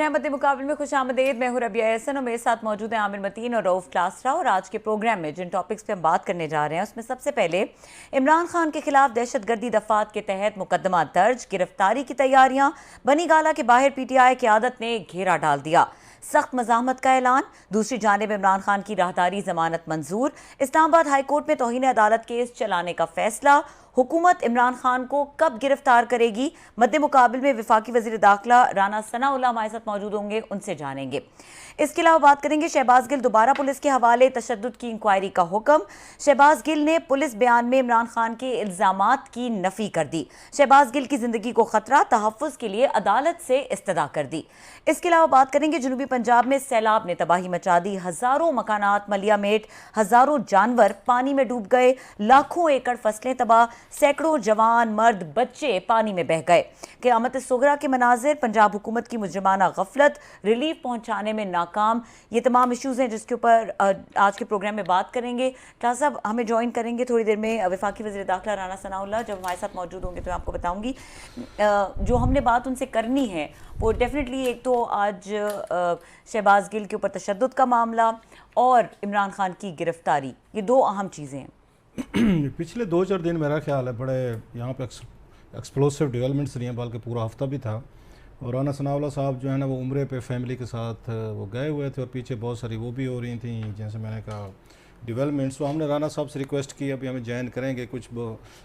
Programme मद्दे मुकाबले में खुश आमदेद। मैं हूं रबिया एहसन और मेरे साथ मौजूद हैं आमिर मतीन और रऊफ क्लासरा। और आज के प्रोग्राम में जिन टॉपिक्स पे हम बात करने जा रहे हैं उसमें सबसे पहले इमरान खान के खिलाफ दहशतगर्दी दफात के तहत मुकदमा दर्ज, गिरफ्तारी की तैयारियां, बनी गाला के बाहर पीटीआई क़यादत ने घेरा डाल दिया, सख्त मज़ाहमत का ऐलान। दूसरी जानिब इमरान खान की राहदारी जमानत मंजूर, इस्लामाबाद हाईकोर्ट में तौहीन अदालत केस चलाने का फैसला। हुकूमत इमरान खान को कब गिरफ्तार करेगी, मद्दे मुकाबले में वफाकी वज़ीर दाखिला राना सनाउल्लाह हमारे साथ मौजूद होंगे, उनसे जानेंगे। इसके अलावा बात करेंगे शहबाज गिल दोबारा पुलिस के हवाले, तशद्दुद की इंक्वायरी का हुक्म। शहबाज गिल ने पुलिस बयान में इमरान खान के इल्जामात की नफी कर दी। शहबाज गिल की जिंदगी को खतरा, तहफ़्फ़ुज़ के लिए अदालत से इस्तदा कर दी। इसके अलावा बात करेंगे जनूबी पंजाब में सैलाब ने तबाही मचा दी, हजारों मकानात मलियामेट, हजारों जानवर पानी में डूब गए, लाखों एकड़ फसलें तबाह, सैकड़ों जवान मर्द बच्चे पानी में बह गए। क़यामत सुगरा के मनाजिर, पंजाब हुकूमत की मुजरिमाना गफलत, रिलीफ पहुंचाने में नाकाम, ये तमाम इश्यूज़ हैं जिसके ऊपर आज के प्रोग्राम में बात करेंगे। क्लास साहब हमें ज्वाइन करेंगे थोड़ी देर में वफाकी वज़ीर दाखिला राना सनाउल्लाह, जब हमारे साथ मौजूद होंगे तो मैं आपको बताऊंगी। जो हमने बात उनसे करनी है वो डेफिनेटली एक तो आज शहबाज गिल के ऊपर तशद्दुद का मामला और इमरान खान की गिरफ्तारी, ये दो अहम चीज़ें हैं। पिछले 2-4 दिन मेरा ख्याल है बड़े यहाँ पे एक्सप्लोसिव डेवलपमेंट्स रही हैं, बल्कि पूरा हफ्ता भी था। और राना सनाउल्लाह साहब जो है ना वो उम्रे पे फैमिली के साथ वो गए हुए थे और पीछे बहुत सारी वो भी हो रही थी, जैसे मैंने कहा डेवलपमेंट्स। तो हमने राना साहब से रिक्वेस्ट की अभी हमें ज्वाइन करेंगे, कुछ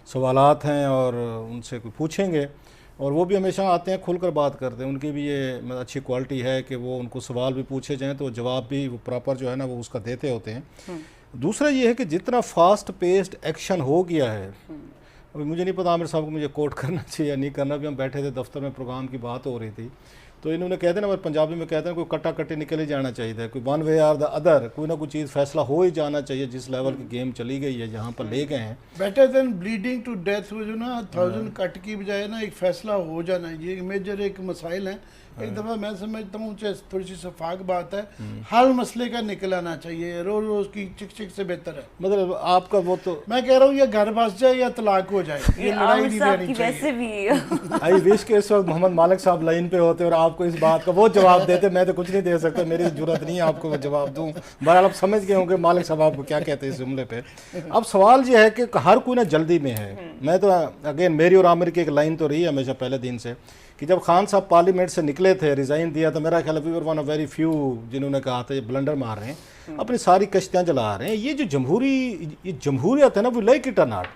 सवालात हैं और उनसे कुछ पूछेंगे। और वो भी हमेशा आते हैं खुलकर बात करते हैं, उनकी भी ये अच्छी क्वालिटी है कि वो उनको सवाल भी पूछे जाएँ तो जवाब भी वो प्रॉपर जो है ना वो उसका देते होते हैं। दूसरा ये है कि जितना फास्ट पेस्ड एक्शन हो गया है, अभी मुझे नहीं पता आमिर साहब को मुझे कोट करना चाहिए या नहीं करना, भी हम बैठे थे दफ्तर में, प्रोग्राम की बात हो रही थी तो इन्होंने कहते ना, पंजाबी में कहते हैं कोई कट्टा कट्टी निकल ही जाना चाहिए, कोई one way or the other, कोई ना कोई चीज़ फैसला हो ही जाना चाहिए। जिस लेवल की गेम चली गई है, जहाँ पर ले गए हैं, better than bleeding to death, वो जो ना 1000 कट की बजाय ना एक फैसला हो जाना, ये मेजर एक मसाइल है। एक दफ़ा मैं समझता हूँ थोड़ी सी शफाक बात है, हल मसले का निकल आना चाहिए, रोज रोज की चिक चिक से बेहतर है। मतलब आपका वो तो मैं कह रहा हूँ, ये घर बस जाए या तलाक हो जाए, ये लड़ाई नहीं रहनी चाहिए। आई विश के इस वक्त मोहम्मद मालिक साहब लाइन पे होते और आपको इस बात का वो जवाब देते। मैं तो कुछ नहीं दे सकता, मेरी जरूरत नहीं है आपको जवाब दूँ। बहरहाल आप समझ गए होंगे मालिक साहब आपको क्या कहते हैं इस जुमले पे। अब सवाल ये है कि हर कोई ना जल्दी में है। मैं तो अगेन मेरी और आमिर की एक लाइन तो रही है हमेशा पहले दिन से कि जब खान साहब पार्लियामेंट से निकले थे, रिज़ाइन दिया, तो मेरा ख्याल we were one of very few जिन्होंने कहा था ये ब्लंडर मार रहे हैं, अपनी सारी कश्तियाँ जला रहे हैं। ये जो जमहूरियत है ना, वो लाइक इट और नॉट।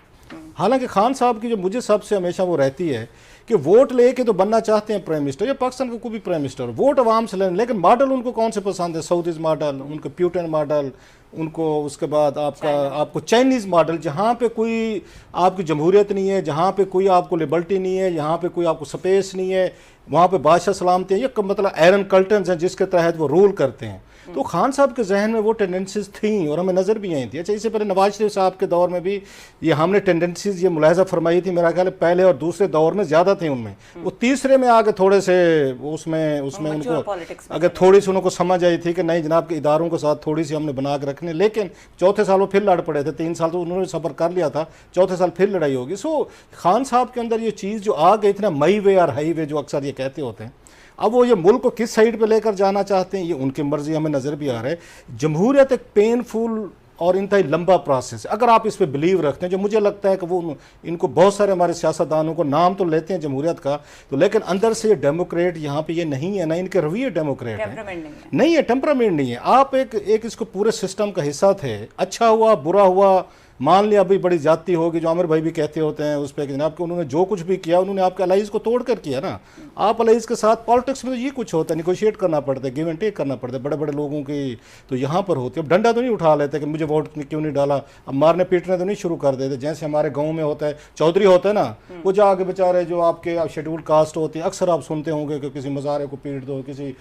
हालांकि खान साहब की जो मुझे सबसे हमेशा वो रहती है कि वोट लेके तो बनना चाहते हैं प्राइम मिनिस्टर, या पाकिस्तान का कोई भी प्राइम मिनिस्टर, वोट आवाम से लेने, लेकिन मॉडल उनको कौन से पसंद है? साउदीज मॉडल, उनको प्यूटन मॉडल, उनको उसके बाद आपको चाइनीज़ मॉडल, जहाँ पे कोई आपकी जमहूरियत नहीं है, जहाँ पे कोई आपको लिबर्टी नहीं है, यहाँ पे कोई आपको स्पेस नहीं है, वहाँ पे बादशाह सलामती है, ये मतलब आयरन कर्टन्स हैं जिसके तहत वो रूल करते हैं। तो खान साहब के जहन में वो टेंडेंसीज थी और हमें नज़र भी आई थी। अच्छा, इससे पहले नवाज शरीफ साहब के दौर में भी ये हमने टेंडेंसीज ये मुलाहजा फरमाई थी। मेरा ख्याल पहले और दूसरे दौर में ज़्यादा थे उनमें, वो तीसरे में आगे थोड़े से उसमें उनको अगर थोड़ी सी उनको समझ आई थी कि नहीं जनाब के इदारों के साथ थोड़ी सी हमने बना के रखने। लेकिन चौथे साल वो फिर लड़ पड़े थे, 3 साल तो उन्होंने सफ़र कर लिया था, चौथे साल फिर लड़ाई होगी। सो खान साहब के अंदर ये चीज़ जो आ गई थी ना, मई वे और हाई वे जो अक्सर ये कहते होते हैं, अब वो ये मुल्क को किस साइड पे लेकर जाना चाहते हैं ये उनकी मर्जी हमें नज़र भी आ रहा है। जमहूरियत एक पेनफुल और इंतहाई लंबा प्रोसेस है। अगर आप इस पे बिलीव रखते हैं, जो मुझे लगता है कि वो इनको बहुत सारे हमारे सियासतदानों को नाम तो लेते हैं जमहूरियत का, तो लेकिन अंदर से ये डेमोक्रेट यहाँ पे ये नहीं है ना, इनके रवैये डेमोक्रेट है नहीं है, टेम्परामेंट नहीं है। आप एक इसको पूरे सिस्टम का हिस्सा थे, अच्छा हुआ बुरा हुआ, मान लिया अभी बड़ी जाती होगी, जो आमिर भाई भी कहते होते हैं उस पर कि जनाब कि उन्होंने जो कुछ भी किया उन्होंने आपके अलाइज को तोड़ कर किया ना। आप अलाइज के साथ पॉलिटिक्स में तो ये कुछ होता है, निगोशिएट करना पड़ता है, गिव एंड टेक करना पड़ता है, बड़े बड़े लोगों की तो यहाँ पर होती है। अब डंडा तो नहीं उठा लेते कि मुझे वोट क्यों नहीं डाला, अब मारने पीटने तो नहीं शुरू कर देते जैसे हमारे गाँव में होता है। चौधरी होता है ना, वो जाके बेचारे जो आपके शेड्यूल कास्ट होती है, अक्सर आप सुनते होंगे कि किसी मज़ारे को पीट दो, किसी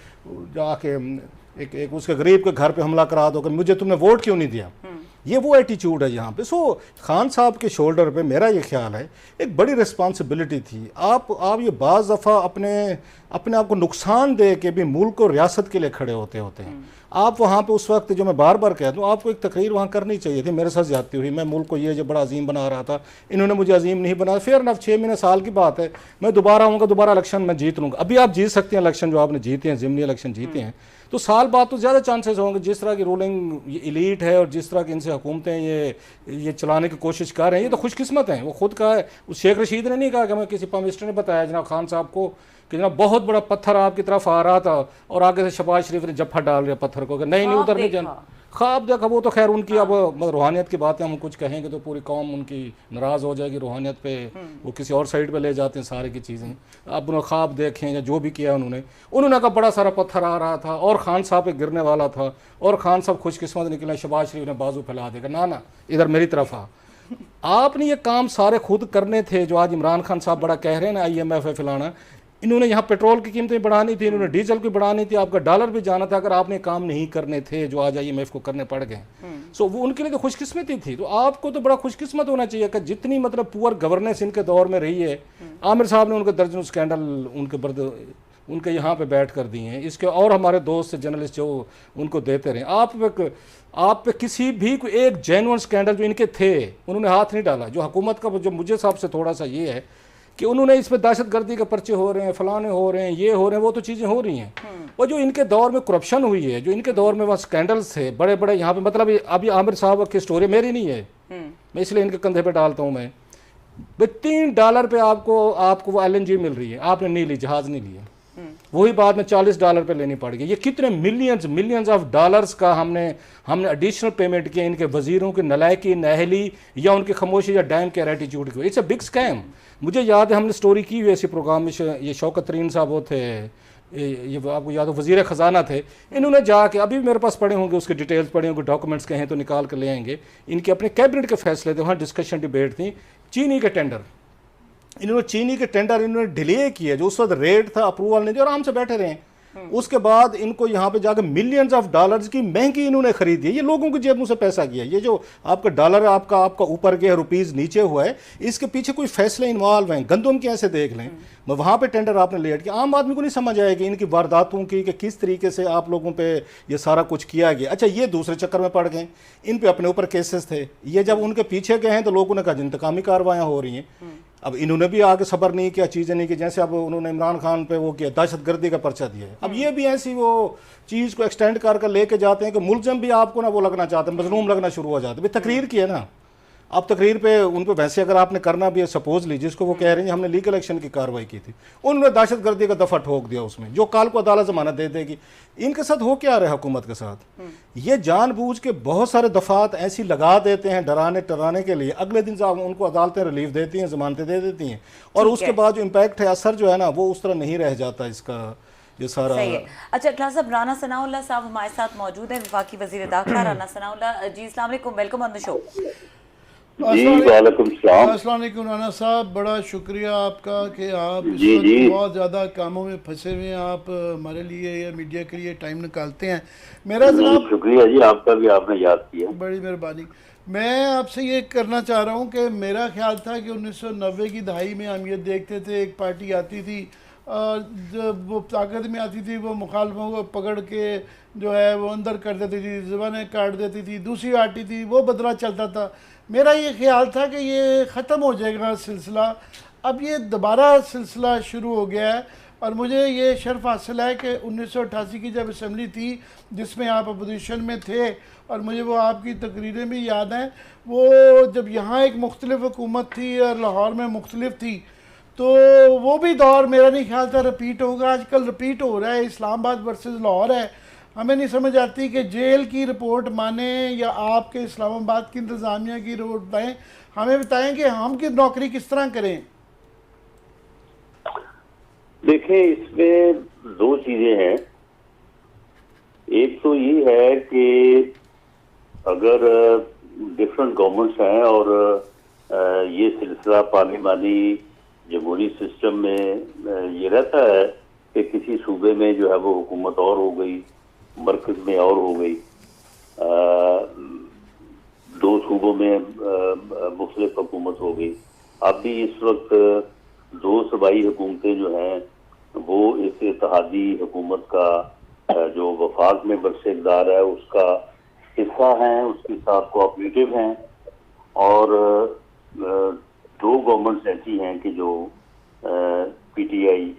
जाके एक उसके गरीब के घर पर हमला करा दो कि मुझे तुमने वोट क्यों नहीं दिया। ये वो एटीट्यूड है यहाँ पे। सो खान साहब के शोल्डर पे मेरा ये ख्याल है एक बड़ी रिस्पॉन्सिबिलिटी थी। आप ये बाज़ दफ़ा अपने आप को नुकसान दे के भी मुल्क और रियासत के लिए खड़े होते हैं। आप वहाँ पे उस वक्त, जो मैं बार बार कह दूँ, आपको एक तकरीर वहाँ करनी चाहिए थी। मेरे साथ ज्यादती हुई, मैं मुल्क को ये जो बड़ा अजीम बना रहा था, इन्होंने मुझे अजीम नहीं बनाया। फेयर इनफ, 6 महीने साल की बात है, मैं दोबारा आऊँगा, दोबारा इलेक्शन मैं जीत लूँगा। अभी आप जीत सकते हैं इलेक्शन जो आपने जीते हैं, ज़िमनी इलेक्शन जीते हैं, तो साल बाद तो ज़्यादा चांसेस होंगे। जिस तरह की रूलिंग इलीट है और जिस तरह की इनसे हुकूमतें ये चलाने की कोशिश कर रहे हैं, ये तो खुशकिस्मत हैं। वो खुद कहा है, शेख रशीद ने नहीं कहा कि हमें किसी प्राइम मिनिस्टर ने बताया जनाब खान साहब को कि जनाब बहुत बड़ा पत्थर आपकी तरफ आ रहा था और आगे से शहबाज शरीफ ने जफ्फा डाल दिया पत्थर को कि नहीं उधर नहीं जाना। ख्वाब देखा, वो तो खैर उनकी अब रूहानियत की बात है, हम कुछ कहेंगे तो पूरी कौम उनकी नाराज़ हो जाएगी रूहानियत पे, वो किसी और साइड पे ले जाते हैं सारी की चीज़ें। अब उन्होंने ख्वाब देखें या जो भी किया उन्होंने कहा बड़ा सारा पत्थर आ रहा था और खान साहब पे गिरने वाला था और खान साहब खुशकिस्मत निकले, शहबाज शरीफ ने बाजू फैला देगा, ना इधर मेरी तरफ आ। आपने ये काम सारे खुद करने थे जो आज इमरान खान साहब बड़ा कह रहे हैं ना, IMF है फलाना। इन्होंने यहाँ पेट्रोल की कीमतें बढ़ानी थी, इन्होंने डीजल की बढ़ानी थी, आपका डॉलर भी जाना था। अगर आपने काम नहीं करने थे जो आज IMF को करने पड़ गए, सो वो उनके लिए तो खुशकिस्मती थी। तो आपको तो बड़ा खुशकिस्मत होना चाहिए कि जितनी मतलब पुअर गवर्नेंस इनके दौर में रही है, आमिर साहब ने उनके दर्जनों स्कैंडल उनके यहाँ पे बैठ कर दिए हैं। इसके और हमारे दोस्त जर्नलिस्ट जो उनको देते रहे, आप पे किसी भी कोई एक जेन्युइन स्कैंडल जो इनके थे उन्होंने हाथ नहीं डाला। जो हुकूमत का जो मुझे हिसाब से थोड़ा सा ये है कि उन्होंने इस पर दहशतगर्दी के पर्चे हो रहे हैं, फलाने हो रहे हैं, ये हो रहे हैं, वो तो चीज़ें हो रही हैं। और जो इनके दौर में करप्शन हुई है, जो इनके दौर में वहाँ स्कैंडल्स थे बड़े बड़े, यहाँ पे मतलब अभी आमिर साहब की स्टोरी मेरी नहीं है, मैं इसलिए इनके कंधे पे डालता हूँ। मैं $3 पे आपको वो LNG मिल रही है, आपने नहीं ली, जहाज़ नहीं लिया, वही बाद में $40 पे लेनी पड़ गई। ये कितने मिलियंस ऑफ डॉलर्स का हमने एडिशनल पेमेंट किया इनके वजीरों की नलायकी, नाअहली या उनकी खामोशी या डैम केयर एटीट्यूड की। It's a big scam. मुझे याद है हमने स्टोरी की हुई ऐसे प्रोग्राम में, ये शौकत तरीन साहब वो थे, ये आपको याद हो वजीर ख़जाना थे, इन्होंने जाके, अभी मेरे पास पड़े होंगे उसके डिटेल्स पड़े होंगे, डॉक्यूमेंट्स कहें तो निकाल कर ले आएंगे, इनके अपने कैबिनेट के फैसले थे, वहाँ डिस्कशन डिबेट थी। चीनी के टेंडर, इन्होंने चीनी के टेंडर इन्होंने डिले किए, जो उस वक्त रेट था, अप्रूवल नहीं दिया, आराम से बैठे रहे। उसके बाद इनको यहाँ पे जाकर मिलियंस ऑफ डॉलर्स की महंगी इन्होंने खरीदी है। ये लोगों की जेबों से पैसा किया। ये जो आपका डॉलर आपका ऊपर गया, रुपीज़ नीचे हुआ है, इसके पीछे कोई फैसले इन्वॉल्व हैं। गंदम के ऐसे देख लें, वहाँ पे टेंडर आपने लेट किया। आम आदमी को नहीं समझ आएगी इनकी वारदातों की कि किस तरीके से आप लोगों पे ये सारा कुछ किया गया। अच्छा, ये दूसरे चक्कर में पड़ गए, इन पे अपने ऊपर केसेस थे। ये जब उनके पीछे गए हैं तो लोगों ने कहा इंतकामी कार्रवाइयाँ हो रही हैं। अब इन्होंने भी आगे सब्र नहीं किया, चीज़ें नहीं की, जैसे अब उन्होंने इमरान खान पे वो किया, दहशतगर्दी का पर्चा दिया है। अब ये भी ऐसी वो चीज़ को एक्सटेंड कर लेके जाते हैं कि मुलजम भी आपको ना वो लगना चाहते हैं, मजलूम लगना शुरू हो जाते हैं। भाई तकरीर की है ना, अब तकरीर पे उन पर वैसे अगर आपने करना भी है, सपोज ली जिसको वो कह रहे हैं हमने लीगल एक्शन की कार्रवाई की थी, उन्होंने दहशतगर्दी का दफा ठोक दिया उसमें, जो काल को अदालत जमानत दे देगी। इनके साथ हो क्या रहा है हुकूमत के साथ, ये जानबूझ के बहुत सारे दफात ऐसी लगा देते हैं डराने टराने के लिए, अगले दिन उनको अदालतें रिलीफ देती हैं, जमानतें दे देती हैं, और उसके बाद जो इम्पैक्ट है, असर जो है ना, वो उस तरह नहीं रह जाता इसका ये सारा। सही है। अच्छा क्लास साहब, राना सनाउल्लाह साहब हमारे साथ मौजूद हैं, वफाकी वजीर दाखिला राना सनाउल्लाह जी। अस्सलाम वालेकुम, वेलकम ऑन द शो। अस्सलाम वालेकुम राना साहब, बड़ा शुक्रिया आपका कि आप इस वक्त बहुत ज़्यादा कामों में फंसे हुए हैं, आप हमारे लिए या मीडिया के लिए टाइम निकालते हैं। मेरा जनाब शुक्रिया जी आपका भी, आपने याद किया, बड़ी मेहरबानी। मैं आपसे ये करना चाह रहा हूँ कि मेरा ख्याल था कि 1990 की दहाई में हम ये देखते थे, एक पार्टी आती थी जब वो ताकत में आती थी, वो मुखालफों को पकड़ के जो है वो अंदर कर देती थी, ज़बानें काट देती थी, दूसरी आती थी, वो बदला चलता था। मेरा ये ख्याल था कि ये ख़त्म हो जाएगा सिलसिला, अब ये दोबारा सिलसिला शुरू हो गया है। और मुझे ये शर्फ हासिल है कि 1988 की जब असम्बली थी जिसमें आप अपोजिशन में थे, और मुझे वो आपकी तकरीरें भी याद हैं, वो जब यहाँ एक मुख्तलिफ हुकूमत थी और लाहौर में मुख्तलिफ थी, तो वो भी दौर मेरा नहीं ख्याल था रिपीट होगा। आजकल रिपीट हो रहा है, इस्लामाबाद वर्सेस लाहौर है। हमें नहीं समझ आती कि जेल की रिपोर्ट माने या आपके इस्लामाबाद की इंतज़ामिया की रिपोर्ट बताएं। हमें बताएं कि हम की नौकरी किस तरह करें। देखें, इसमें दो चीज़ें हैं। एक तो ये है कि अगर डिफरेंट गवर्नमेंट्स हैं और ये सिलसिला पार्लिमानी जमहूरी सिस्टम में ये रहता है कि किसी सूबे में जो है वो हुकूमत और हो गई, मरकज में और हो गई, 2 सूबों में मुख्तलिफ हुकूमत हो गई। अब भी इस वक्त 2 सूबाई हुकूमतें जो हैं वो इस इत्तेहादी हुकूमत का जो वफाक में बरसे-इक़्तिदार है उसका हिस्सा हैं, उसके साथ कोऑपरेटिव हैं। और 2 गवर्नमेंट्स ऐसी हैं कि जो पीटीआई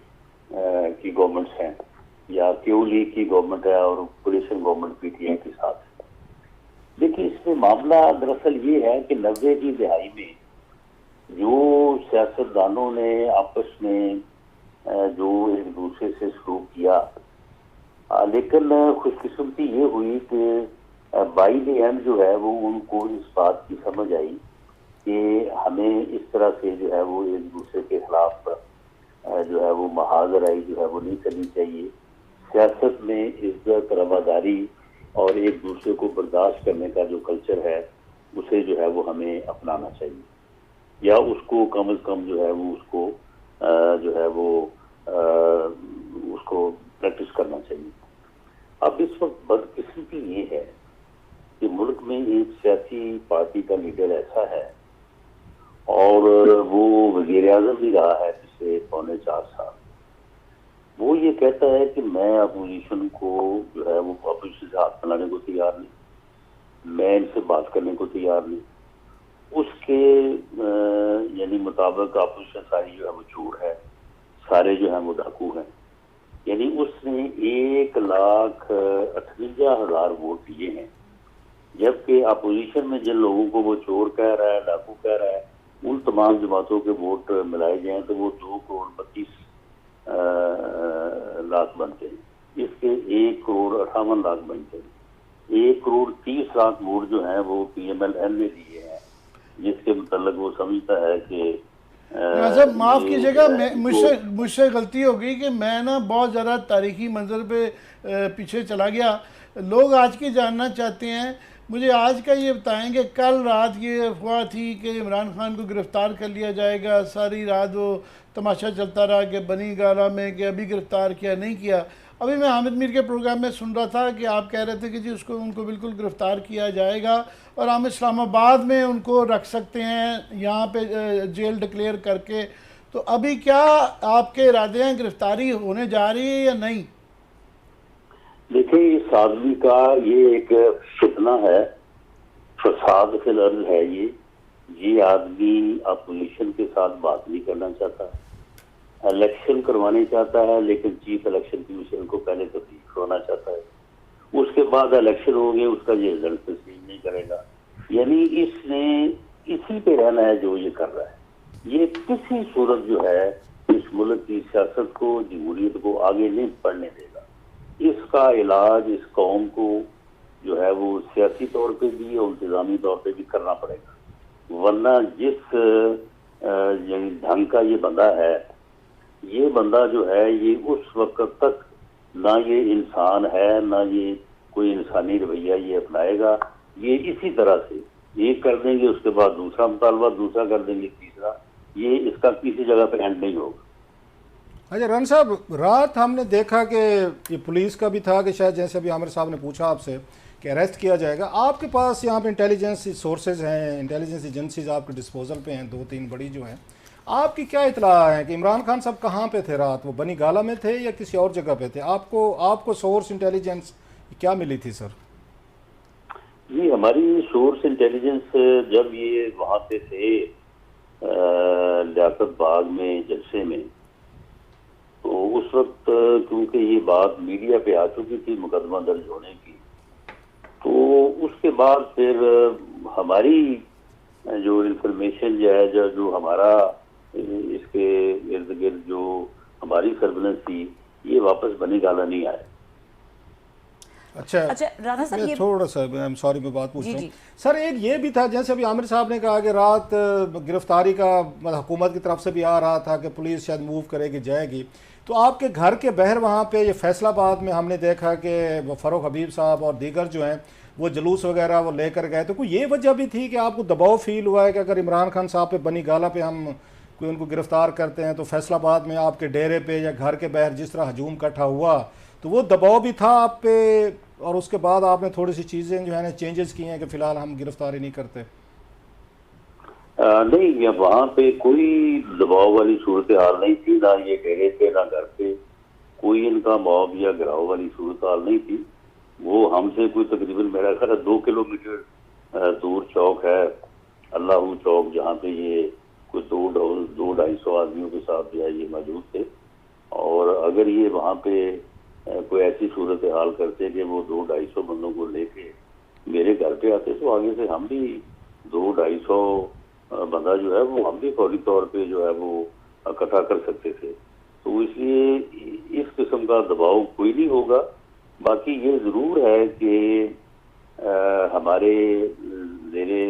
की गवर्नमेंट्स हैं, या क्यू लीग की गवर्नमेंट है और कोलिशन गवर्नमेंट पीटीआई के साथ है। देखिए, इसमें मामला दरअसल ये है कि 90 की दिहाई में जो सियासतदानों ने आपस में जो एक दूसरे से सलूक किया, लेकिन खुशकिस्मती ये हुई कि बाई द एंड जो है वो उनको इस बात की समझ आई कि हमें इस तरह से जो है वो एक दूसरे के खिलाफ जो है वो महाजराई जो है वो नहीं करनी चाहिए। सियासत में इज्जत, रवादारी और एक दूसरे को बर्दाश्त करने का जो कल्चर है उसे जो है वो हमें अपनाना चाहिए, या उसको कम से कम जो है वो उसको जो है वो उसको प्रैक्टिस करना चाहिए। अब इस वक्त बदकिस्मती ये है कि मुल्क में एक सियासी पार्टी का लीडर ऐसा है और वो वज़ीर आज़म भी रहा है पिछले 3.25 साल। वो ये कहता है कि मैं अपोजिशन को जो है वो अपोजिशन से हाथ मिलाने को तैयार नहीं, मैं इनसे बात करने को तैयार नहीं। उसके यानी मुताबिक अपोजिशन सारी जो है वो चोर है, सारे जो है वो डाकू हैं। यानी उसने 1,58,000 वोट दिए हैं, जबकि अपोजिशन में जिन लोगों को वो चोर कह रहा है, डाकू कह रहा है, उन तमाम जमातों के वोट मिलाए जाएं तो वो 2,32,00,000 बनते हैं। इसके 1,58,00,000 बनते हैं। 1,30,00,000 वोट जो है वो PMLN ने दिए हैं, जिसके मतलब वो समझता है कि साहब माफ़ कीजिएगा, मुझसे गलती हो गई कि मैं ना बहुत ज़्यादा तारीखी मंजर पे पीछे चला गया। लोग आज की जानना चाहते हैं, मुझे आज का ये बताएंगे। कल रात ये अफवाह थी कि इमरान खान को गिरफ़्तार कर लिया जाएगा, सारी रात वो तमाशा चलता रहा कि बनी गाला में कि अभी गिरफ़्तार किया नहीं किया। अभी मैं हामिद मीर के प्रोग्राम में सुन रहा था कि आप कह रहे थे कि जी उनको बिल्कुल गिरफ़्तार किया जाएगा और हम इस्लामाबाद में उनको रख सकते हैं, यहाँ पे जेल डिक्लेयर करके। तो अभी क्या आपके इरादे हैं, गिरफ़्तारी होने जा रही है या नहीं? देखिए, इस आदमी का ये एक फितना है, फसाद फिल अर्ज़ है। ये आदमी अपोजिशन के साथ बात नहीं करना चाहता, इलेक्शन करवाने चाहता है, लेकिन चीफ इलेक्शन कमीशन को पहले तस्दीक करवाना चाहता है। उसके बाद इलेक्शन हो गए, उसका ये रिजल्ट तस्लीम नहीं करेगा। यानी इसने इसी पे रहना है जो ये कर रहा है। ये किसी सूरत जो है इस मुल्क की सियासत को, जमहूरियत को आगे नहीं बढ़ने देगा। इसका इलाज इस कौम को जो है वो सियासी तौर पे भी और इंतजामी तौर पे भी करना पड़ेगा, वरना जिस यानी ढंग का ये बंदा है, ये बंदा जो है ये उस वक्त तक ना ये इंसान है, ना ये कोई इंसानी रवैया ये अपनाएगा। ये इसी तरह से एक कर देंगे, उसके बाद दूसरा मुतालबा, दूसरा कर देंगे, तीसरा, ये इसका किसी जगह पे एंड नहीं होगा। अच्छा रन साहब, रात हमने देखा कि ये पुलिस का भी था कि शायद जैसे अभी आमिर साहब ने पूछा आपसे कि अरेस्ट किया जाएगा। आपके पास यहाँ पे इंटेलिजेंस सोर्सेज हैं, इंटेलिजेंस एजेंसीज आपके डिस्पोजल पे हैं, 2-3 बड़ी जो हैं। आपकी क्या इतला है कि इमरान खान साहब कहाँ पे थे रात? वो बनी गाला में थे या किसी और जगह पे थे? आपको सोर्स इंटेलिजेंस क्या मिली थी सर? जी, हमारी सोर्स इंटेलिजेंस जब ये वहाँ पे थे लियाकत बाग में जलसे में, तो उस वक्त क्योंकि ये बात मीडिया पे आ चुकी थी मुकदमा दर्ज होने की, तो उसके बाद फिर हमारी जो इंफॉर्मेशन जो है, जो हमारा इसके इर्द गिर्द जो हमारी सर्विलेंस थी, ये वापस बनी गाला नहीं आए। अच्छा राना साहब, ये थोड़ा सा आई एम सॉरी मैं बात पूछ रहा हूँ सर। एक ये भी था, जैसे अभी आमिर साहब ने कहा कि रात गिरफ्तारी का मतलब हुकूमत की तरफ से भी आ रहा था कि पुलिस शायद मूव करेगी, जाएगी। तो आपके घर के बहर वहाँ पे ये फैसलाबाद में हमने देखा कि फ़ारूक हबीब साहब और दीगर जो हैं वो जुलूस वगैरह वो लेकर गए। तो कोई ये वजह भी थी कि आपको दबाव फील हुआ है कि अगर इमरान खान साहब पे बनी गाला पे हम कोई उनको गिरफ़्तार करते हैं तो फैसलाबाद में आपके डेरे पे या घर के बहर जिस तरह हजूम इकट्ठा हुआ, तो वो दबाव भी था आप पे और उसके बाद आपने थोड़ी सी चीज़ें जो है ना चेंजेस की हैं कि फ़िलहाल हम गिरफ्तारी नहीं करते? नहीं, या वहाँ पे कोई दबाव वाली सूरत हाल नहीं थी, ना ये कह रहे थे, ना घर पे कोई इनका मॉब या गिराव वाली सूरत हाल नहीं थी। वो हमसे कोई तकरीबन मेरा ख्याल 2 किलोमीटर दूर चौक है, अल्लाह चौक, जहाँ पे ये कोई 200-250 आदमियों के साथ जो है ये मौजूद थे। और अगर ये वहाँ पे कोई ऐसी सूरत हाल करते कि वो 200-250 बंदों को लेके मेरे घर पे आते, तो आगे से हम भी 200-250 बंदा जो है वो हम भी फौरी तौर पे जो है वो इकट्ठा कर सकते थे। तो इसलिए इस किस्म का दबाव कोई नहीं होगा। बाकी ये ज़रूर है कि हमारे मेरे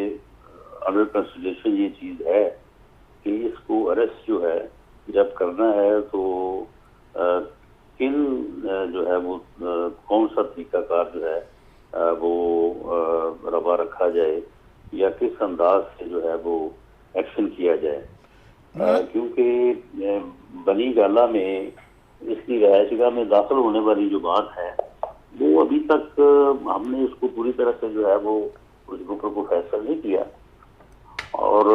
अंडर कंसिडरेशन ये चीज़ है कि इसको अरेस्ट जो है जब करना है तो किन जो है वो कौन सा तरीकाकार जो है वो रवा रखा जाए या किस अंदाज से जो है वो एक्शन किया जाए। क्योंकि बनी गाला में इसकी रहायशगाह में दाखिल होने वाली जो बात है वो अभी तक हमने इसको पूरी तरह से जो है वो उस ऊपर को फैसला नहीं किया। और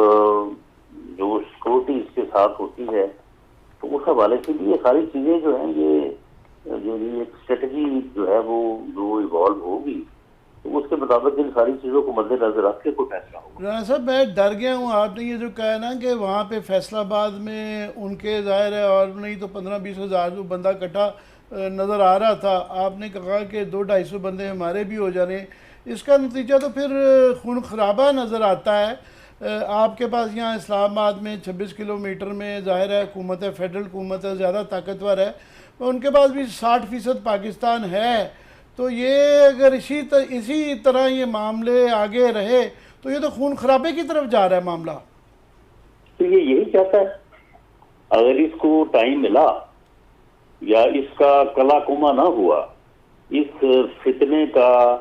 जो सिक्योरिटी इसके साथ होती है तो उस हवाले से भी ये सारी चीज़ें जो हैं ये जो एक स्ट्रेटजी जो है वो जो इवॉल्व होगी तो उसके मुताबिक इन सारी चीज़ों को मद्देनजर रख के कोई फैसला होगा। राना साहब, मैं डर गया हूँ। आपने ये जो कहा ना कि वहाँ पे फैसलाबाद में उनके ज़ाहिर है और नहीं तो 15-20 हज़ार जो बंदा इकट्ठा नज़र आ रहा था, आपने कहा कि 200-250 बंदे हमारे भी हो जाने, इसका नतीजा तो फिर खून खराबा नज़र आता है। आपके पास यहाँ इस्लामाबाद में 26 किलोमीटर में ज़ाहिर है हुकूमत है, फेडरल हुकूमत है, ज़्यादा ताकतवर है, उनके पास भी 60% पाकिस्तान है। तो ये अगर इसी तरह ये मामले आगे रहे तो ये तो खून खराबे की तरफ जा रहा है मामला। तो ये यही चाहता है, अगर इसको टाइम मिला या इसका कलाकुमा ना हुआ, इस फितने का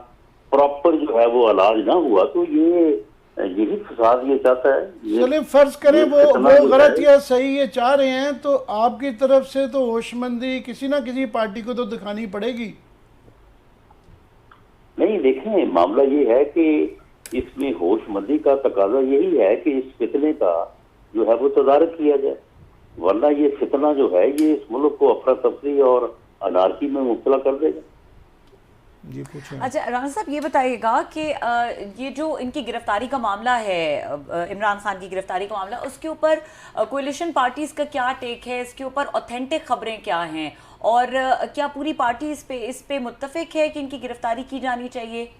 प्रॉपर जो है वो इलाज ना हुआ, तो ये यही फसाद ये चाहता है। चले फर्ज करें वो गलत या सही ये चाह रहे हैं, तो आपकी तरफ से तो होशमंदी किसी ना किसी पार्टी को तो दिखानी पड़ेगी। नहीं, देखें, मामला ये है कि इसमें होशमंदी का तकाजा यही है कि इस फितने का जो है वो तदारक किया जाए, वरना ये फितना जो है ये इस मुल्क को अफरा तफरी और अनारकी में मुब्तला कर देगा। जी पूछें। अच्छा राना साहब, ये बताइएगा कि ये जो इनकी गिरफ्तारी का मामला है, इमरान खान की गिरफ्तारी का मामला, उसके ऊपर कोalition पार्टीज का क्या टेक है, इसके ऊपर ऑथेंटिक खबरें क्या हैं और क्या पूरी पार्टी इस पे मुत्तफिक है कि इनकी गिरफ्तारी की जानी चाहिए?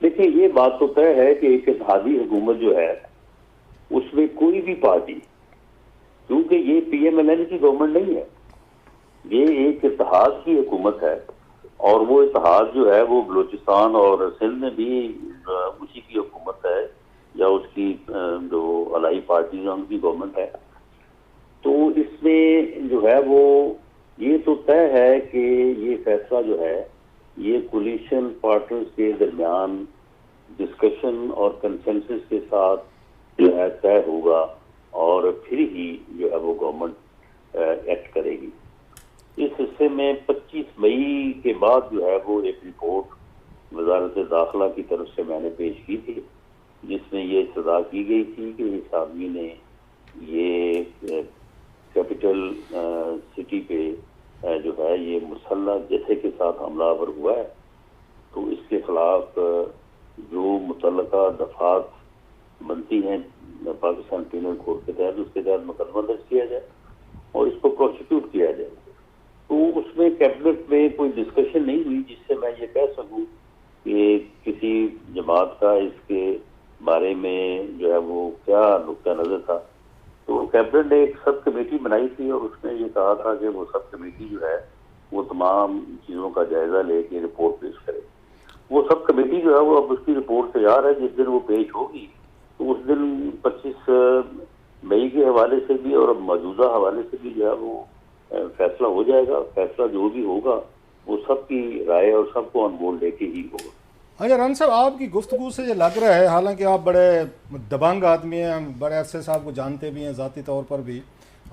देखिए, ये बात तो तय है कि एक इत्तेहादी हुकूमत जो है उसमें कोई भी पार्टी, क्योंकि ये PMLN की गवर्नमेंट नहीं है, ये एक इत्तेहाद की हुकूमत है और वो इत्तेहाद जो है वो बलूचिस्तान और सिंध में भी उसी की हुकूमत है या उसकी जो अलाई पार्टी है उनकी गवर्नमेंट है। तो इसमें जो है वो ये तो तय है कि ये फैसला जो है ये कोलिशन पार्टनर्स के दरमियान डिस्कशन और कंसेंसस के साथ जो है तय होगा और फिर ही जो है वो गवर्नमेंट एक्ट करेगी। इस हिस्से में 25 मई के बाद जो है वो एक रिपोर्ट वजारत दाखिला की तरफ से मैंने पेश की थी, जिसमें ये सजा की गई थी कि इस आदमी ने ये कैपिटल सिटी पे जो है ये मुसल्लह जथे के साथ हमलावर हुआ है, तो इसके खिलाफ जो मुतल्लका दफात बनती हैं पाकिस्तान पीनल कोड के तहत उसके तहत मुकदमा दर्ज किया जाए और इसको प्रोसिक्यूट किया जाए। तो उसमें कैबिनेट में कोई डिस्कशन नहीं हुई जिससे मैं ये कह सकूं कि किसी जमात का इसके बारे में जो है वो क्या नुक्ता नजर था। तो कैबिनेट ने एक सब कमेटी बनाई थी और उसने ये कहा था कि वो सब कमेटी जो है वो तमाम चीज़ों का जायजा लेके रिपोर्ट पेश करे। वो सब कमेटी जो है वो अब उसकी रिपोर्ट तैयार है, जिस दिन वो पेश होगी तो उस दिन 25 मई के हवाले से भी और मौजूदा हवाले से भी जो है वो फैसला हो जाएगा। फैसला जो भी होगा वो सबकी राय और सबको ऑन बोर्ड लेके ही होगा। अच्छा रन साहब, आपकी गुफ्तगू से ये लग रहा है, हालांकि आप बड़े दबंग आदमी हैं, बड़े अरसे से आपको जानते भी हैं ज़ाती तौर पर भी,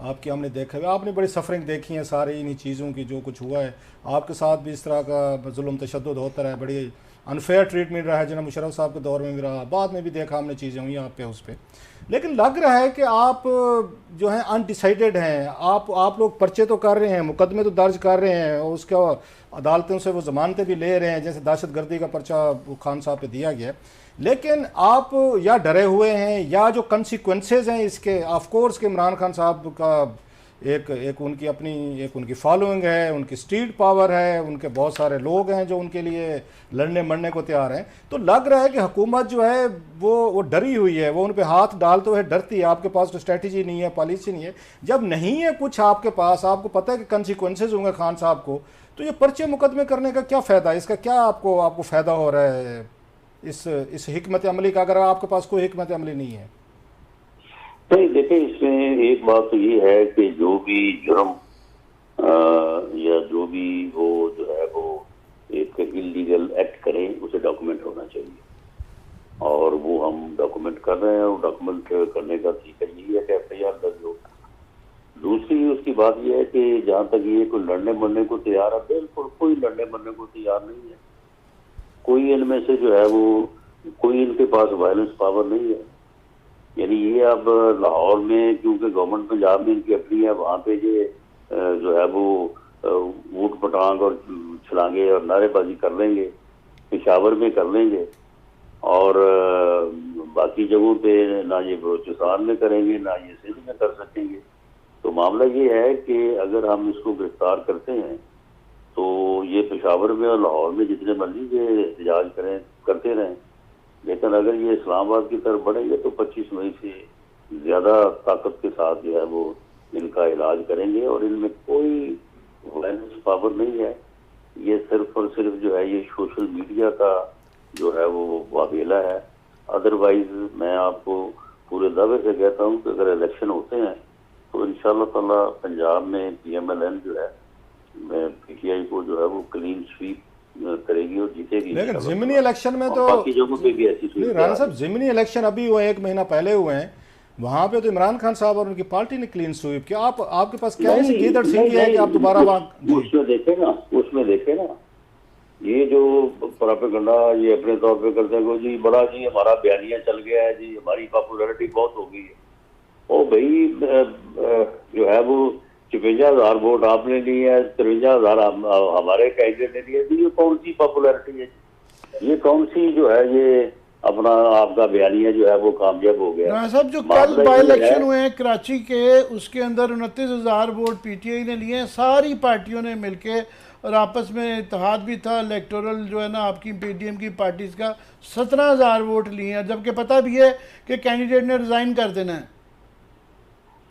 आपकी हमने देखा है, आपने बड़ी सफरिंग देखी है सारी इन्हीं चीज़ों की, जो कुछ हुआ है आपके साथ भी इस तरह का जुल्म तशद्दुद होता रहा है, बड़ी अनफेयर ट्रीटमेंट रहा है, जनाब मुशर्रफ साहब के दौर में भी रहा, बाद में भी देखा हमने चीज़ें हुई आप पे उस पर। लेकिन लग रहा है कि आप जो हैं अनडिसाइडेड हैं, आप लोग पर्चे तो कर रहे हैं, मुकदमे तो दर्ज कर रहे हैं, और उसका अदालतों से वो ज़मानतें भी ले रहे हैं, जैसे दहशतगर्दी का पर्चा खान साहब पे दिया गया, लेकिन आप या डरे हुए हैं या जो कंसिक्वेंसेस हैं इसके, ऑफ कोर्स के इमरान खान साहब का एक उनकी अपनी एक उनकी फॉलोइंग है, उनकी स्ट्रीट पावर है, उनके बहुत सारे लोग हैं जो उनके लिए लड़ने मरने को तैयार हैं, तो लग रहा है कि हुकूमत जो है वो डरी हुई है, वो उन पे हाथ डालते हुए डरती है। आपके पास तो स्ट्रेटजी नहीं है, पॉलिसी नहीं है, जब नहीं है कुछ आपके पास, आपको पता है कि कंसिक्वेंसेज होंगे खान साहब को, तो ये पर्चे मुकदमे करने का क्या फ़ायदा, इसका क्या आपको फ़ायदा हो रहा है इस हिकमत अमली का, अगर आपके पास कोई हिकमत अमली नहीं है? नहीं, देखिए इसमें एक बात तो ये है कि जो भी जुर्म या जो भी वो जो है वो एक इलीगल एक्ट करे उसे डॉक्यूमेंट होना चाहिए, और वो हम डॉक्यूमेंट कर रहे हैं, और डॉक्यूमेंट करने का तरीका यही है कि FIR दर्ज हो। दूसरी उसकी बात यह है कि जहाँ तक ये कोई लड़ने मरने को तैयार है, बिल्कुल कोई लड़ने मरने को तैयार नहीं है, कोई इनमें से जो है वो कोई इनके पास वायलेंस पावर नहीं है। यानी ये अब लाहौर में क्योंकि गवर्नमेंट पंजाब में इनकी अपनी है, वहाँ पे ये जो है वो ऊट पटांग और छलांगे और नारेबाजी कर लेंगे, पेशावर में कर लेंगे, और बाकी जगहों पे ना ये बलूचिस्तान में करेंगे, ना ये सिंध में कर सकेंगे। तो मामला ये है कि अगर हम इसको गिरफ्तार करते हैं तो ये पेशावर में और लाहौर में जितने मर्जी के एहतजाज करते रहें, लेकिन अगर ये इस्लामाबाद की तरफ बढ़ेंगे तो 25 मई से ज़्यादा ताकत के साथ जो है वो इनका इलाज करेंगे, और इनमें कोई वायलेंस पावर नहीं है। ये सिर्फ और सिर्फ जो है ये सोशल मीडिया का जो है वो वाबेला है। अदरवाइज मैं आपको पूरे दावे से कहता हूँ कि अगर इलेक्शन होते हैं तो इंशाअल्लाह ताला पंजाब में PMLN जो है PTI को जो है वो क्लीन स्वीप करेगी और जीतेगी। लेकिन ज़िमनी इलेक्शन में तो बाकी जगहों पे भी ऐसी नहीं राना साहब, ज़िमनी इलेक्शन अभी हुए 1 महीना पहले हुए हैं, वहाँ पे तो इमरान खान साहब और उनकी पार्टी ने क्लीन स्वीप किया। आपके पास क्या ऐसी गीदड़ सिंगी है कि आप दोबारा उसमें देखे ना ये जो प्रोपेगेंडा ये अपने तौर पे करते हैं जी, बड़ा जी हमारा बयानिया चल गया है जी, हमारी पॉपुलैरिटी बहुत हो गई है। ओ भाई जो है वो 53,000 वोट आपने लिए है, 53,000 हमारे कैंडिडेट ने लिए, ये कौन सी पॉपुलैरिटी है? ये कौन सी जो है ये अपना आपका बयानिया जो है वो कामयाब हो गया? साहब जो कल बाई इलेक्शन हुए हैं कराची के, उसके अंदर 29,000 वोट PTI ने लिए हैं, सारी पार्टियों ने मिलके, और आपस में इत्तेहाद भी था। इलेक्टोरल जो है ना आपकी PDM की पार्टीज का 17,000 वोट लिए हैं, जबकि पता भी है कि कैंडिडेट ने रिजाइन कर देना है।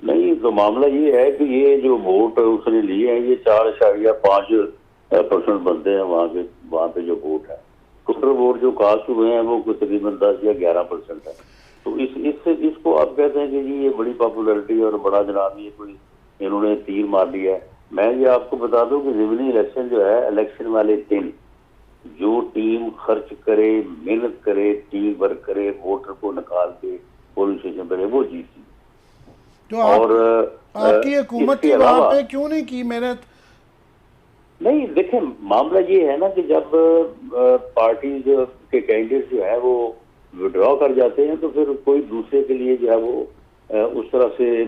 नहीं, तो मामला ये है कि ये जो वोट उसने लिए हैं ये 4.5% बनते हैं वहाँ पे जो वोट है। टोटल वोट जो कास्ट हुए हैं वो तकरीबन 10 या 11% है। तो इसको आप कहते हैं कि जी ये बड़ी पॉपुलैरिटी और बड़ा जनाब ये कोई इन्होंने तीर मार दिया है। मैं ये आपको बता दूं कि ज़िमनी इलेक्शन जो है, इलेक्शन वाले दिन जो टीम खर्च करे, मेहनत करे, टीम वर्क करे, वोटर को निकाल के पोलिंग स्टेशन पर वो जीती। तो आपकी हुकूमत की वहाँ पे क्यों नहीं की मेहनत? नहीं, देखें मामला ये है ना कि जब पार्टी के कैंडिडेट जो है वो विड्रॉ कर जाते हैं तो फिर कोई दूसरे के लिए जो है वो उस तरह से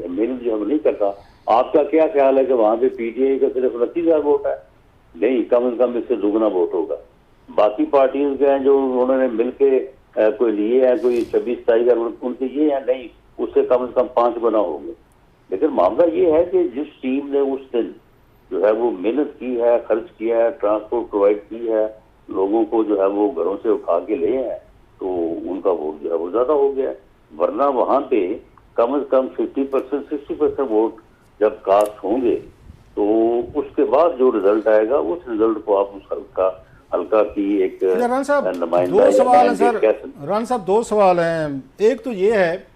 मेहनत जो है नहीं करता। आपका क्या ख्याल है कि वहाँ पे PTI का सिर्फ 29,000 वोट है? नहीं, कम से कम इससे दुगना वोट होगा। बाकी पार्टियों के हैं जो उन्होंने मिलके कोई लिए हैं, कोई 26-27,000 उनके ये हैं, नहीं उससे कम से कम 5 गुना होंगे। लेकिन मामला ये है कि जिस टीम ने उस दिन जो है वो मेहनत की है, खर्च किया है, ट्रांसपोर्ट प्रोवाइड की है, लोगों को जो है वो घरों से उठा के ले हैं, तो उनका वोट जो है वो ज्यादा हो गया। वरना वहां पे कम से कम 50% 60% वोट जब कास्ट होंगे तो उसके बाद जो रिजल्ट आएगा उस रिजल्ट को आप उस हल्का की एक राना साहब 2 सवाल है सर। राना साहब 2 सवाल हैं। एक तो ये है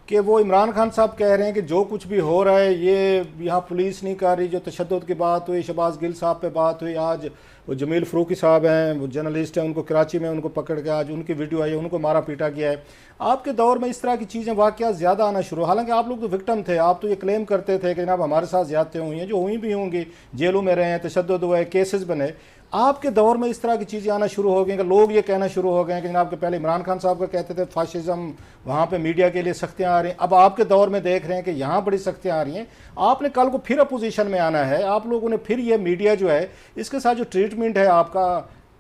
कि वो इमरान खान साहब कह रहे हैं कि जो कुछ भी हो रहा है ये यहाँ पुलिस नहीं कर रही, जो तशद्दुद की बात हुई, शहबाज गिल साहब पे बात हुई, आज वो जमील फ़रूकी साहब हैं, वो जर्नलिस्ट हैं, उनको कराची में उनको पकड़ के आज उनकी वीडियो आई है, उनको मारा पीटा गया है। आपके दौर में इस तरह की चीज़ें वाक़यात ज़्यादा आना शुरू, हालांकि आप लोग तो विक्टिम थे, आप तो ये क्लेम करते थे कि जनाब हमारे साथ ज़्यादतियाँ हुई हैं, जो हुई भी होंगी, जेलों में रहे हैं, तशद्दुद हुआ है, केसेस बने। आपके दौर में इस तरह की चीज़ें आना शुरू हो गई कि लोग ये कहना शुरू हो गए कि जनाब के पहले इमरान खान साहब का कहते थे फाशिज़म, वहाँ पे मीडिया के लिए सख्तियाँ आ रही हैं, अब आपके दौर में देख रहे हैं कि यहाँ बड़ी सख्तियाँ आ रही हैं। आपने कल को फिर अपोजिशन में आना है, आप लोगों ने फिर ये मीडिया जो है इसके साथ जो ट्रीटमेंट है आपका,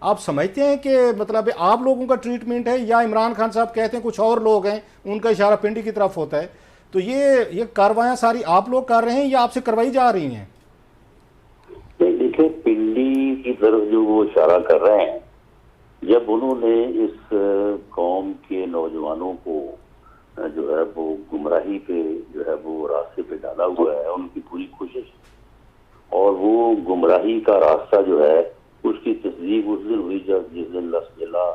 आप समझते हैं कि मतलब आप लोगों का ट्रीटमेंट है या इमरान खान साहब कहते हैं कुछ और लोग हैं, उनका इशारा पिंडी की तरफ होता है? तो ये कार्रवाइयाँ सारी आप लोग कर रहे हैं या आपसे करवाई जा रही हैं? देखिए, पिंडी की तरफ जो वो इशारा कर रहे हैं, जब उन्होंने इस कौम के नौजवानों को जो है वो गुमराही पे जो है वो रास्ते पे डाला हुआ है, उनकी पूरी कोशिश, और वो गुमराही का रास्ता जो है उसकी तस्दीक उस दिन हुई जब जिस दिन लसजिला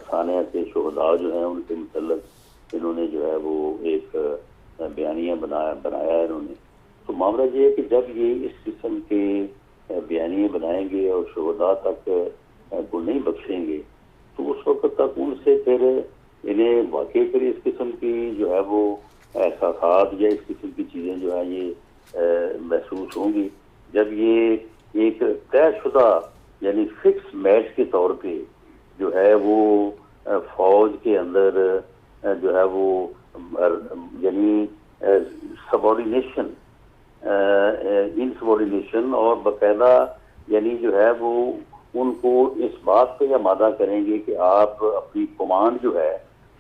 थाने के शोहदा जो है उनके मुतल्लिक इन्होंने जो है वो एक बयानिया बनाया है इन्होंने। तो मामला ये है कि जब ये इस किस्म के बयानिए बनाएंगे और शोहदा तक को नहीं बख्शेंगे, तो उस वक्त तक उनसे फिर इन्हें वाकई फिर इस किस्म की जो है वो एहसासात या इस किस्म की चीज़ें जो है ये महसूस होंगी, जब ये एक तयशुदा यानी फिक्स मैच के तौर पे जो है वो फौज के अंदर जो है वो यानी सबॉर्डिनेशन, इनसबॉर्डिनेशन और बाकायदा यानी जो है वो उनको इस बात पे आमादा करेंगे कि आप अपनी कमांड जो है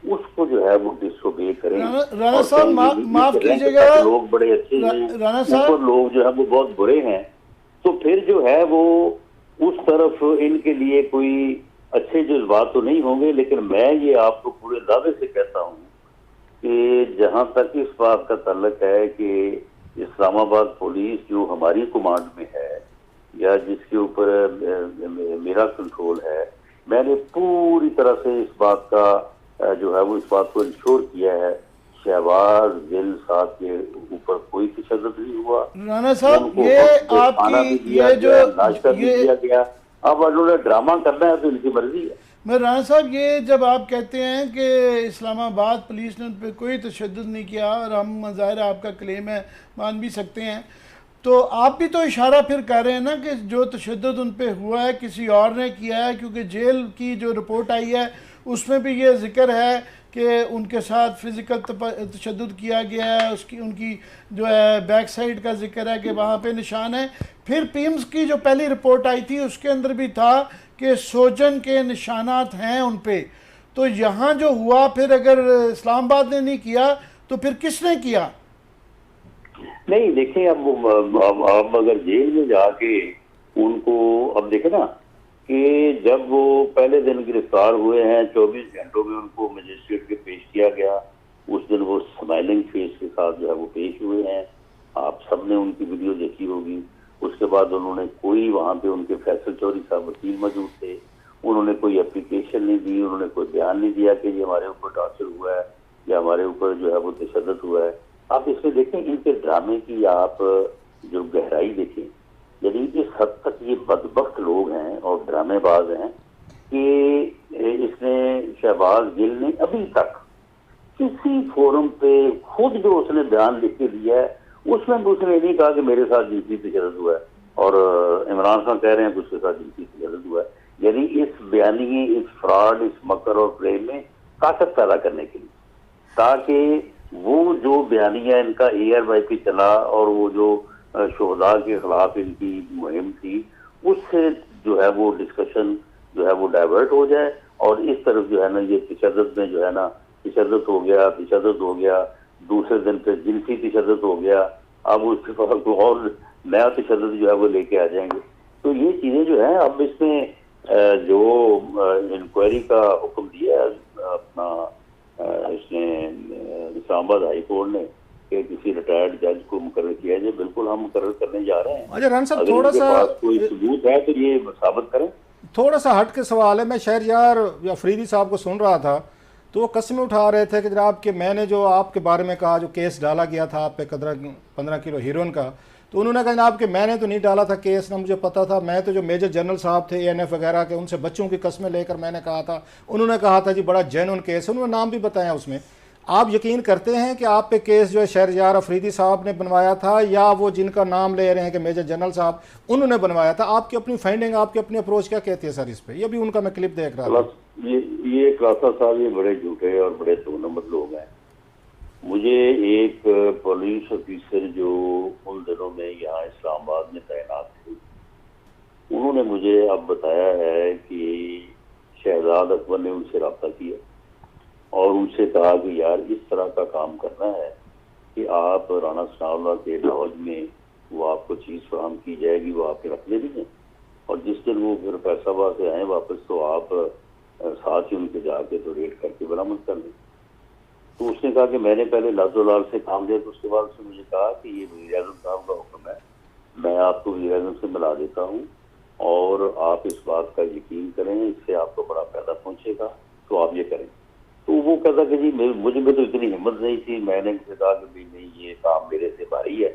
उसको जो है वो डिसोबे करें। राणा साहब माफ कीजिएगा, लोग बड़े अच्छे हैं, राणा साहब लोग जो है वो बहुत बुरे हैं, तो फिर जो है वो उस तरफ इनके लिए कोई अच्छे जज्बात तो नहीं होंगे। लेकिन मैं ये आपको पूरे दावे से कहता हूँ कि जहाँ तक इस बात का ताल्लुक है कि इस्लामाबाद पुलिस जो हमारी कमांड में है या जिसके ऊपर मेरा कंट्रोल है, मैंने पूरी तरह से इस बात का जो है वो इस बात को इंश्योर किया है शहबाज गिल साहब के ऊपर कोई तशद्दुद नहीं हुआ। राणा साहब ये आपकी ये जो नाश्ता भी दिया गया, अब उन्होंने ड्रामा करना है तो इनकी मर्जी है। मैं राणा साहब ये जब आप कहते हैं कि इस्लामाबाद पुलिस ने उन पर कोई तशद्दुद नहीं किया और हम ज़ाहिर आपका क्लेम है मान भी सकते हैं, तो आप भी तो इशारा फिर कर रहे हैं ना कि जो तशद्दुद उन पर हुआ है किसी और ने किया है, क्योंकि जेल की जो रिपोर्ट आई है उसमें भी ये जिक्र है कि उनके साथ फिज़िकल तशद्दुद किया गया है, उसकी उनकी जो है बैक साइड का जिक्र है कि वहाँ पे निशान है। फिर पीम्स की जो पहली रिपोर्ट आई थी उसके अंदर भी था कि सोजन के निशानात हैं उन पे। तो यहाँ जो हुआ फिर अगर इस्लामाबाद ने नहीं किया तो फिर किसने किया? नहीं देखिए, अब अगर जेल में जाके उनको अब देखे ना कि जब वो पहले दिन गिरफ्तार हुए हैं 24 घंटों में उनको मजिस्ट्रेट के पेश किया गया, उस दिन वो स्माइलिंग फेस के साथ जो है वो पेश हुए हैं, आप सबने उनकी वीडियो देखी होगी। उसके बाद उन्होंने कोई वहाँ पे उनके फैसल चौधरी साहब वकील मौजूद थे, उन्होंने कोई एप्लीकेशन नहीं दी, उन्होंने कोई बयान नहीं दिया कि ये हमारे ऊपर टॉर्चर हुआ है या हमारे ऊपर जो है वो तशद्दुद हुआ है। आप इसमें देखें इनके ड्रामे की आप जो गहराई देखें, यदि इस हद तक ये बदबख्त लोग हैं और ड्रामेबाज हैं कि इसने शहबाज गिल ने अभी तक किसी फोरम पे खुद जो उसने बयान लिख के दिया है उसमें उसने नहीं कहा कि मेरे साथ जिनसी तशद्दुद हुआ है, और इमरान खान कह रहे हैं कि उसके साथ जिनसी तशद्दुद हुआ है। यानी इस बयानी, इस फ्रॉड, इस मकर और प्रेम में ताकत पैदा करने के लिए, ताकि वो जो बयानिया इनका ARY पे चला और वो जो शोहदा के खिलाफ इनकी मुहिम थी उससे जो है वो डिस्कशन जो है वो डाइवर्ट हो जाए और इस तरफ जो है ना ये तशद्दुद में जो है ना तशद्दुद हो गया, दूसरे दिन फिर जिनसी तशद्दुद हो गया, अब उसके बाद कोई और नया तशद्दुद जो है वो लेके आ जाएंगे। तो ये चीज़ें जो है अब इसमें जो इंक्वायरी का हुक्म दिया अपना इसने इस्लामाबाद हाई कोर्ट ने कि किसी रिटायर्ड जज को मुकर्रर किया जाए, बिल्कुल हम मुकर्रर करने जा रहे हैं। अच्छा राणा साहब, थोड़ा सा कोई सबूत है तो ये साबित करें। थोड़ा सा हट के सवाल है, मैं शहरयार या अफरीदी साहब को सुन रहा था तो वो कस्में उठा रहे थे कि जनाब कि मैंने जो आपके बारे में कहा, जो केस डाला गया था आप पे 15 किलो हीरोइन का, तो उन्होंने कहा जनाब कि मैंने तो नहीं डाला था केस, ना मुझे पता था, मैं तो जो मेजर जनरल साहब थे ANF वगैरह के, उनसे बच्चों की कस्में लेकर मैंने कहा था। उन्होंने कहा था जी बड़ा जेन्युइन केस है, उन्होंने नाम भी बताया उसमें। आप यकीन करते हैं कि आप पे केस जो है शहरयार अफरीदी साहब ने बनवाया था या वो जिनका नाम ले रहे हैं कि मेजर जनरल साहब, उन्होंने बनवाया था? आपकी अपनी फाइंडिंग, आपकी अपनी अप्रोच क्या कहती है सर इस पे? ये भी उनका मैं क्लिप देख रहा था। ये क्लासा साहब ये बड़े झूठे और बड़े 2 नंबर लोग हैं। मुझे एक पुलिस ऑफिसर जो उन दिनों में यहाँ इस्लामाबाद में तैनात थे, उन्होंने मुझे अब बताया है कि शहजाद अकबर ने उनसे रब्ता किया और उनसे कहा कि यार इस तरह का काम करना है कि आप राणा सनाउल्लाह के लॉज में वो आपको चीज़ फराहम की जाएगी, वो आपके रख लेनी है, और जिस दिन वो फिर फैसलाबाद से आए वापस तो आप साथ ही उनके जाके तो रेड करके बरामद कर लें। तो उसने कहा कि मैंने पहले लाजोलाल से काम लिया, तो उसके बाद उसने मुझे कहा कि ये वज़ीर आज़म साहब का हुक्म है, मैं आपको वज़ीर आज़म से मिला देता हूँ और आप इस बात का यकीन करें, इससे आपको बड़ा फायदा पहुँचेगा, तो आप ये करें। तो वो कहता कि जी मुझे में तो इतनी हिम्मत नहीं थी, मैंने उनसे कहा कि भाई नहीं ये काम मेरे से भारी है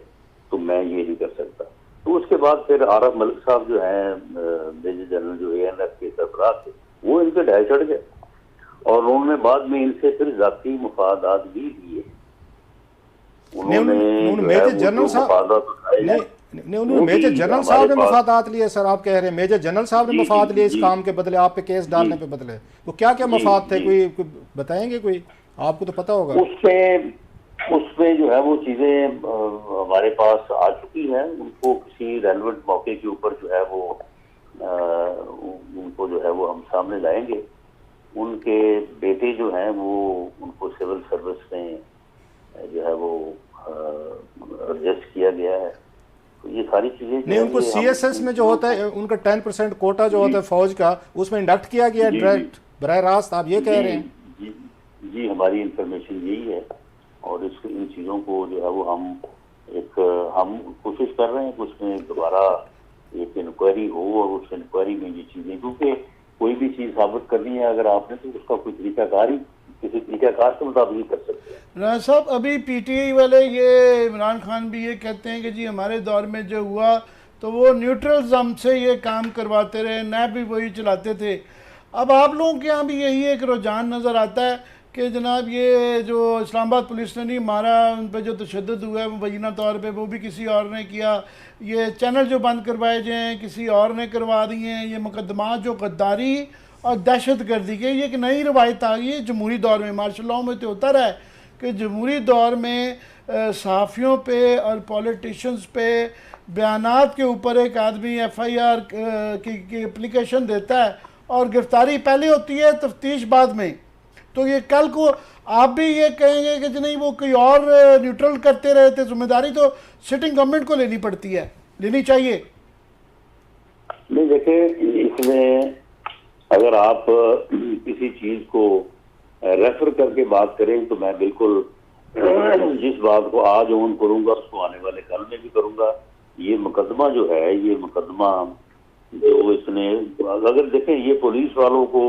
तो मैं ये नहीं कर सकता। तो उसके बाद फिर आरफ मलिक साहब जो हैं मेजर जनरल जो ANF के सरबराह थे, वो इनके ढाई चढ़ गए और उन्होंने बाद में इनसे फिर जाती मुफादात भी लिए। उन्होंने मेजर जनरल साहब उन्होंने मेजर जनरल साहब ने मफादात लिए सर? आप कह रहे हैं मेजर जनरल साहब ने मफाद लिए इस काम के बदले, आप पे केस डालने पे बदले? तो क्या क्या मफाद थे, कोई बताएंगे? कोई आपको तो पता होगा। उसमें जो है वो चीजें हमारे पास आ चुकी हैं, उनको किसी रेलेवेंट मौके के ऊपर जो है वो उनको जो है वो हम सामने लाएंगे। उनके बेटे जो हैं वो उनको सिविल सर्विस में जो है वो एडजस्ट किया गया है। तो ये सारी चीजें नहीं, उनको CSS में जो होता है उनका 10% कोटा जो होता है फौज का, उसमें इंडक्ट किया गया डायरेक्ट बराह रास्त, आप ये कह रहे हैं? जी हमारी इंफॉर्मेशन यही है और इन चीज़ों को जो है वो हम कोशिश कर रहे हैं कि उसमें दोबारा एक इंक्वायरी हो और उस इंक्वायरी में ये चीज़ें, क्योंकि कोई भी चीज़ साबित करनी है अगर आपने तो उसका कोई तरीकाकार ही किसी तरीकाकार के मुताबिक ही कर सकते हैं। राज साहब, अभी PTI वाले ये इमरान खान भी ये कहते हैं कि जी हमारे दौर में जो हुआ तो वो न्यूट्रलिज्म से ये काम करवाते रहे, नैब भी वही चलाते थे। अब आप लोगों के यहाँ भी यही एक रुझान नज़र आता है कि जनाब ये जो इस्लामाबाद पुलिस ने नहीं मारा, उन पर जो तशद्दुद हुआ है मुबैना तौर पे वो भी किसी और ने किया, ये चैनल जो बंद करवाए जाएँ किसी और ने करवा दिए हैं, ये मुकदमा जो गद्दारी और दहशत गर्दी के, ये एक नई रवायत आ गई है जमहूरी दौर में। मार्शल लॉ में तो होता रहा है कि जमहूरी दौर में सहाफ़ियों पे और पॉलिटिशियंस पे बयानात के ऊपर एक आदमी FIR की एप्लीकेशन देता है और गिरफ्तारी पहले होती है, तफ्तीश बाद में। तो ये कल को आप भी ये कहेंगे कि नहीं वो कोई और न्यूट्रल करते रहे थे, जिम्मेदारी तो सिटिंग गवर्नमेंट को लेनी पड़ती है, लेनी चाहिए। नहीं देखिए, इसमें अगर आप किसी चीज को रेफर करके बात करें तो मैं बिल्कुल जिस बात को आज ऑन करूंगा उसको आने वाले कल में भी करूंगा। ये मुकदमा जो है, ये मुकदमा जो इसने, अगर देखें ये पुलिस वालों को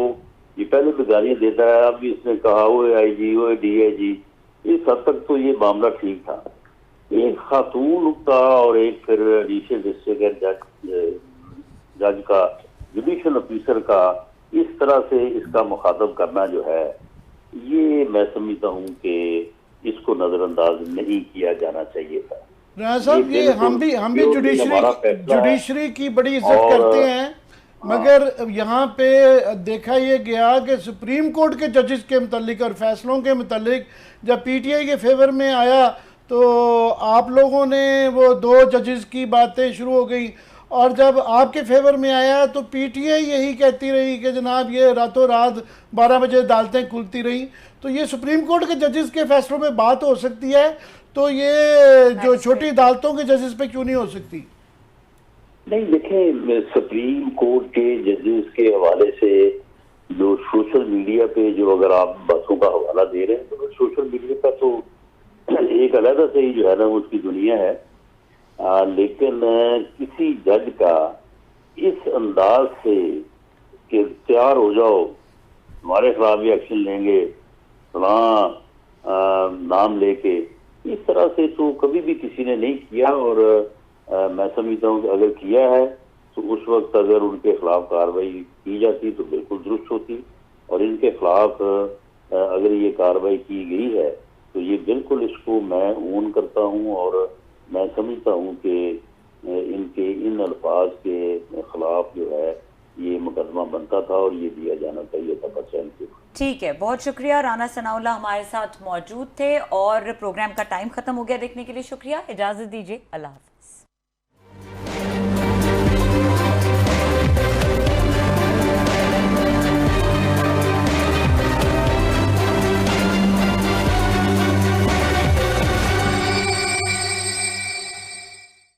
ये पहले भी गालियां देता है, अब भी इसने कहा वो IG वो DIG, इस हद तक तो ये मामला ठीक था। एक खातून का और एक फिर एडिशनल डिस्ट्रिक्ट जज का, जुडिशल ऑफिसर का इस तरह से इसका मुखातब करना जो है, ये मैं समझता हूँ कि इसको नजरअंदाज नहीं किया जाना चाहिए था। राणा साहब, ये हम भी जुडिशरी की बड़ी इज्जत करते हैं, मगर यहाँ पे देखा ये गया कि सुप्रीम कोर्ट के जजेस के मुतालिक और फैसलों के मुतालिक जब PTI के फेवर में आया तो आप लोगों ने वो 2 जजेस की बातें शुरू हो गई, और जब आपके फेवर में आया तो PTI यही कहती रही कि जनाब ये रातों रात 12 बजे अदालतें खुलती रही। तो ये सुप्रीम कोर्ट के जजेस के फैसलों पे बात हो सकती है, तो ये जो छोटी अदालतों के जजेस पे क्यों नहीं हो सकती? नहीं देखें, सुप्रीम कोर्ट के जजेस के हवाले से जो सोशल मीडिया पे जो अगर आप बातों का हवाला दे रहे हैं तो सोशल मीडिया का तो एक अलग से ही जो है ना उसकी दुनिया है। लेकिन किसी जज का इस अंदाज से कि तैयार हो जाओ हमारे खिलाफ भी एक्शन लेंगे नाम लेके, इस तरह से तो कभी भी किसी ने नहीं किया। और मैं समझता हूँ कि अगर किया है तो उस वक्त अगर उनके खिलाफ कार्रवाई की जाती तो बिल्कुल दुरुस्त होती, और इनके खिलाफ अगर ये कार्रवाई की गई है तो ये बिल्कुल इसको मैं ओन करता हूँ, और मैं समझता हूँ कि इनके इन अल्फाज के खिलाफ जो है ये मुकदमा बनता था और ये दिया जाना चाहिए था पर्चा इनके। ठीक है, बहुत शुक्रिया। राना सनाउल्लाह हमारे साथ मौजूद थे और प्रोग्राम का टाइम खत्म हो गया देखने के लिए शुक्रिया। इजाजत दीजिए, अल्लाह हाफ़िज़।